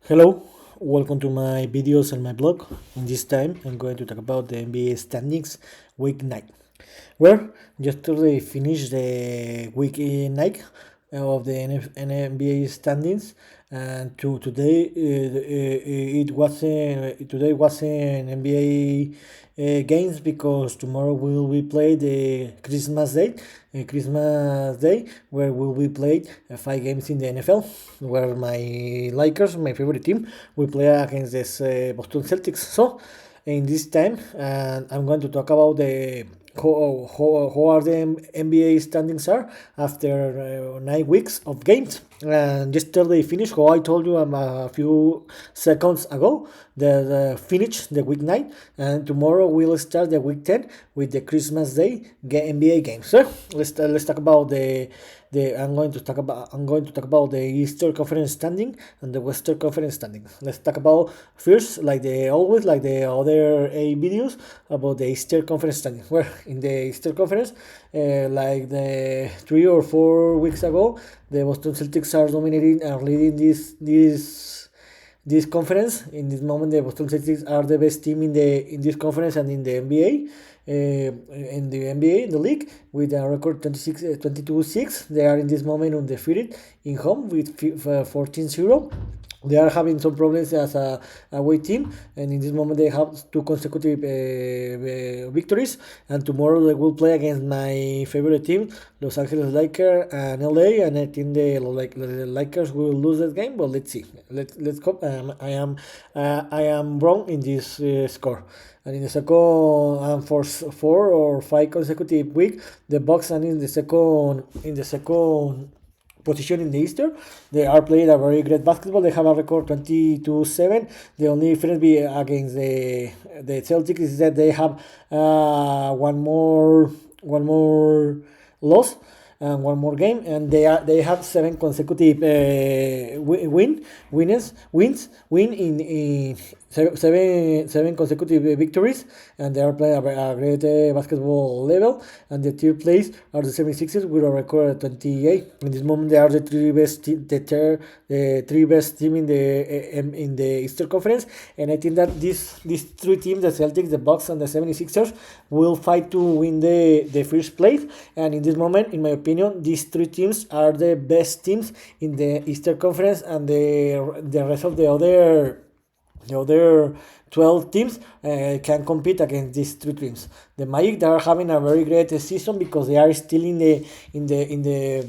Hello, welcome to my videos and my blog. In this time, I'm going to talk about the NBA standings week 9. Well, yesterday finished the week 9 of the NBA standings, and today it wasn't NBA games because tomorrow will we play the Christmas Day, where will we play 5 games in the NFL, where my Lakers, my favorite team, will play against this Boston Celtics. So in this time, and I'm going to talk about the how are the NBA standings are after 9 weeks of games. And yesterday finished, how I told you a few seconds ago, the finish the week 9, and tomorrow we'll start the week 10 with the Christmas Day NBA games. So let's talk about the I'm going to talk about the Eastern Conference standing and the Western Conference standing. Let's talk about first, like the other videos, about the Eastern Conference standing. Where in the Eastern Conference, like the 3 or 4 weeks ago, the Boston Celtics are leading this conference. In this moment, the Boston Celtics are the best team in this conference and in the NBA. In the league, with a record 22-6. They are in this moment undefeated in home with 14-0. They are having some problems as a away team, and in this moment they have 2 consecutive victories. And tomorrow they will play against my favorite team, Los Angeles Lakers and LA. And I think the Lakers will lose that game, but let's see. Let's hope. I am wrong in this score. And in the second, for 4 or 5 consecutive week, the Bucks are in the second position in the Eastern. They are playing a very great basketball. They have a record 22-7. The only difference against the Celtics is that they have one more loss and one more game, and they have 7 consecutive win in seven consecutive victories, and they are playing a great basketball level. And the third place are the 76ers with a record of 28. In this moment, they are the three best team in the Eastern Conference, and I think that these 3 teams, the Celtics, the Bucks, and the 76ers, will fight to win the first place. And in this moment, in my opinion, these 3 teams are the best teams in the Eastern Conference, and the rest of the other 12 teams can compete against these 3 teams. The Magic, they are having a very great season because they are still in the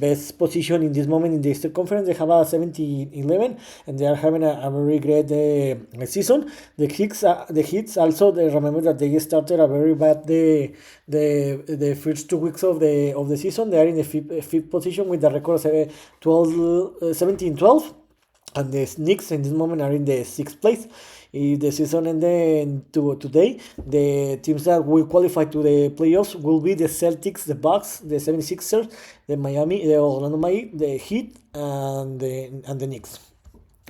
best position in this moment in the Eastern Conference. They have a 17-11, and they are having a very great season. The Hits also, they remember that they started a very bad the first 2 weeks of the season. They are in the fifth position with the record of 17-12. And the Knicks in this moment are in the 6th place. If the season ends today, the teams that will qualify to the playoffs will be the Celtics, the Bucks, the 76ers, the Orlando Magic, the Heat, and the Knicks.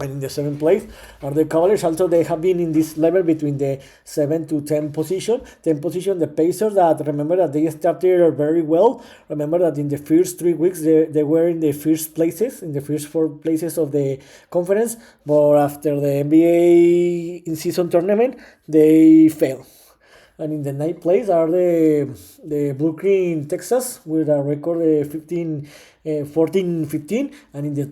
And in the 7th place are the Cavaliers. Also, they have been in this level between the 7 to 10 position. 10 position, the Pacers, that remember that they started very well. Remember that in the first 3 weeks, they were in the first places, in the first 4 places of the conference. But after the NBA in-season tournament, they failed. And in the 9th place are the Brooklyn Texas with a record 14-15. And in the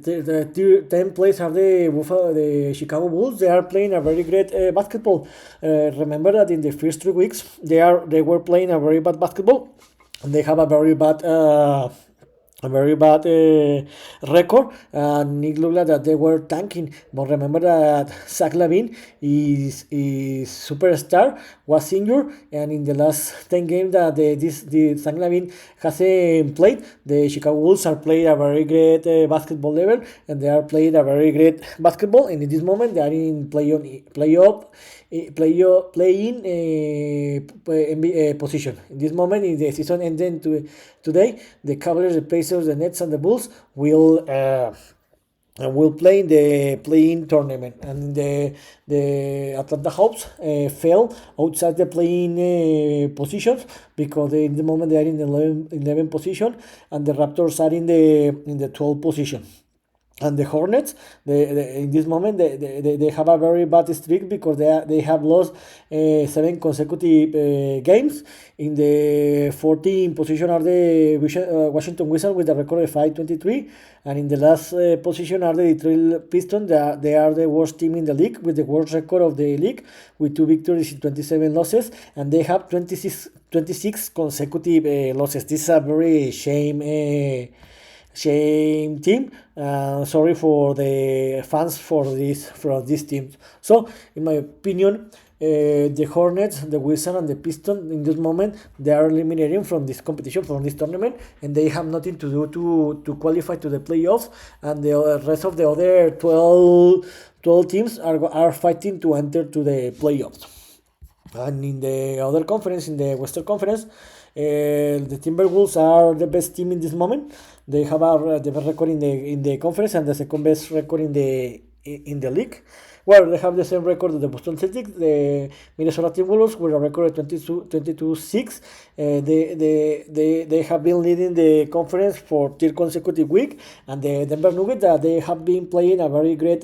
10th place are the Chicago Bulls. They are playing a very great basketball. Remember that in the first 3 weeks they were playing a very bad basketball, and they have a very bad record, and it looked like that they were tanking. But remember that Zach LaVine is superstar, was injured, and in the last 10 games that the Zach LaVine hasn't played, the Chicago Bulls are playing a very great basketball level, and they are playing a very great basketball. And in this moment, they are in playing NBA position. In this moment, in the season ending today, the Cavaliers, the Pacers, the Nets, and the Bulls will play in the play-in tournament. And the Atlanta Hawks fell outside the playing positions because in the moment they are in the 11 position, and the Raptors are in the 12th position. And the Hornets, in this moment, they have a very bad streak because they have lost 7 consecutive games. In the 14th position are the Washington Wizards with a record of 523, and in the last position are the Detroit Pistons. They are the worst team in the league with the worst record of the league with 2 victories and 27 losses, and they have 26 consecutive losses. This is a very shame team. Sorry for the fans for this team. So in my opinion, the Hornets, the Wizards, and the Pistons in this moment they are eliminating from this competition, from this tournament, and they have nothing to do to qualify to the playoffs. And the rest of the other 12 teams are fighting to enter to the playoffs. And in the other conference, in the Western Conference, the Timberwolves are the best team in this moment. They have the best record in the conference and the second best record in the league. Well, they have the same record as the Boston Celtics, the Minnesota Timberwolves with a record of 22-6. They have been leading the conference for 3 consecutive week, and the Denver Nuggets they have been playing a very great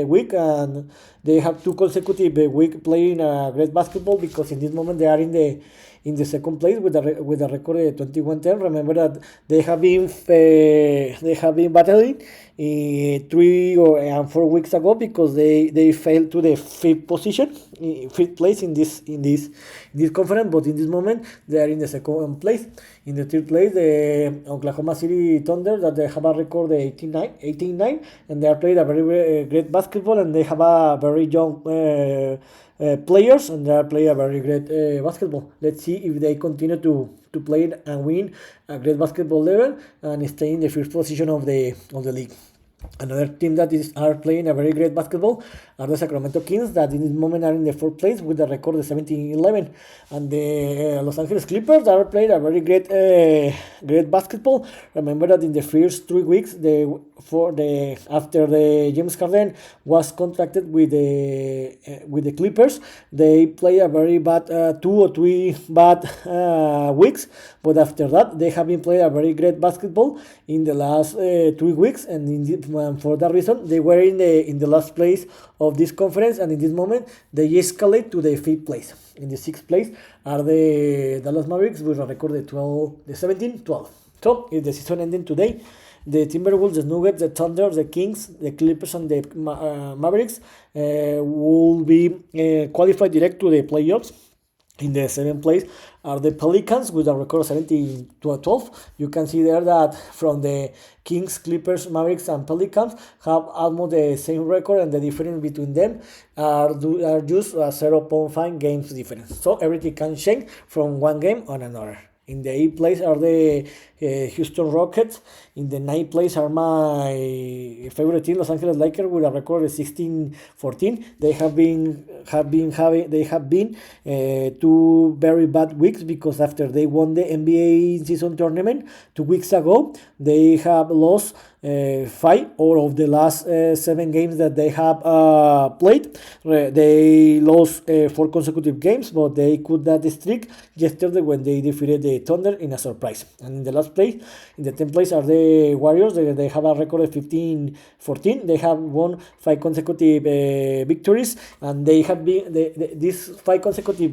week, and they have 2 consecutive week playing a great basketball because in this moment they are in the second place with a record of 21-10. Remember that they have been battling 3 or 4 weeks ago because they failed to the 5th place in this conference, but in this moment they are in the second place. In the 3rd place, the Oklahoma City Thunder that they have a record of 18-9, and they are playing a very great basketball, and they have a very young players, and they are playing a very great basketball. Let's see if they continue to play and win a great basketball level and stay in the first position of the league. Another team that are playing a very great basketball are the Sacramento Kings that in this moment are in the 4th place with a record of 17-11, and the Los Angeles Clippers are playing a very great basketball. Remember that in the first 3 weeks, after the James Harden was contracted with the Clippers, they play a very bad 2 or 3 bad weeks, but after that they have been playing a very great basketball in the last 3 weeks, and for that reason they were in the last place of this conference, and in this moment they escalate to the 5th place. In the 6th place are the Dallas Mavericks with a record of 17-12. So if the season ending today, the Timberwolves, the Nuggets, the Thunder, the Kings, the Clippers, and the Mavericks will be qualified direct to the playoffs. In the 7th place are the Pelicans with a record of 17-12. You can see there that from the Kings, Clippers, Mavericks, and Pelicans have almost the same record, and the difference between them are just 0.5 games difference. So everything can change from one game on another. In the 8th place are the Houston Rockets. In the 9th place are my favorite team, Los Angeles Lakers, with a record of 16-14. They have been 2 very bad weeks because after they won the NBA season tournament 2 weeks ago, they have lost 5 out of the last 7 games that they have played. They lost 4 consecutive games, but they cut that streak yesterday when they defeated the Thunder in a surprise. And in the last place, in the 10th place, are the Warriors. They have a record of 15-14. They have won 5 consecutive victories, and they have been these 5 consecutive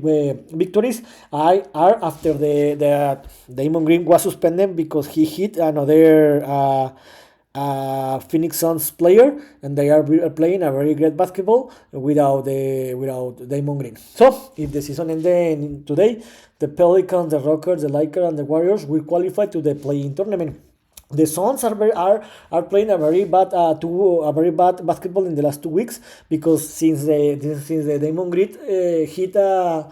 victories are after the Damon Green was suspended because he hit another Phoenix Suns player, and they are playing a very great basketball without Damon Green. So if the season ends today, the Pelicans, the Rockets, the Lakers, and the Warriors will qualify to the play-in tournament. The Suns are playing a very bad basketball in the last 2 weeks because since the Damon Green hit a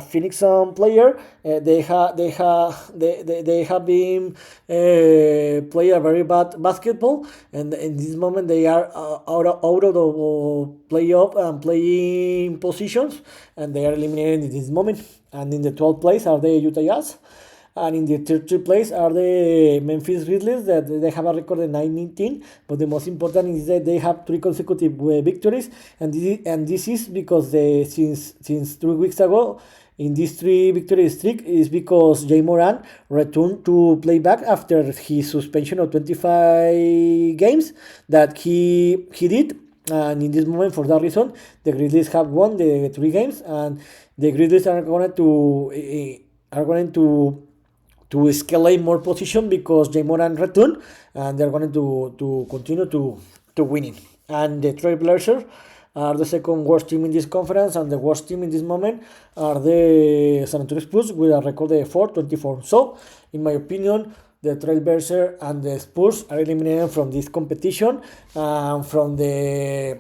Phoenix Sun player, they have been play a very bad basketball, and in this moment they are out of the playoff and playing positions, and they are eliminated in this moment. And in the 12th place are the Utah Jazz. And in the 13th place are the Memphis Grizzlies that they have a record of 9-19, but the most important is that they have 3 consecutive victories, and this is because since 3 weeks ago in this 3 victory streak is because Jay Moran returned to play back after his suspension of 25 games that he did. And in this moment, for that reason, the Grizzlies have won the 3 games, and the Grizzlies are going to escalate more position because Jay Moran returned, and they're going to continue to winning. And the Trailblazers are the second worst team in this conference, and the worst team in this moment are the San Antonio Spurs with a record of 4-24. So, in my opinion, the Trailblazers and the Spurs are eliminated from this competition, from the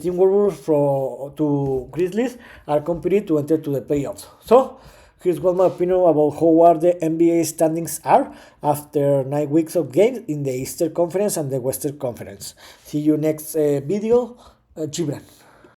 team Warriors to Grizzlies are competing to enter to the playoffs. So, here's what my opinion about how are the NBA standings are after 9 weeks of games in the Eastern Conference and the Western Conference. See you next video, Gibran.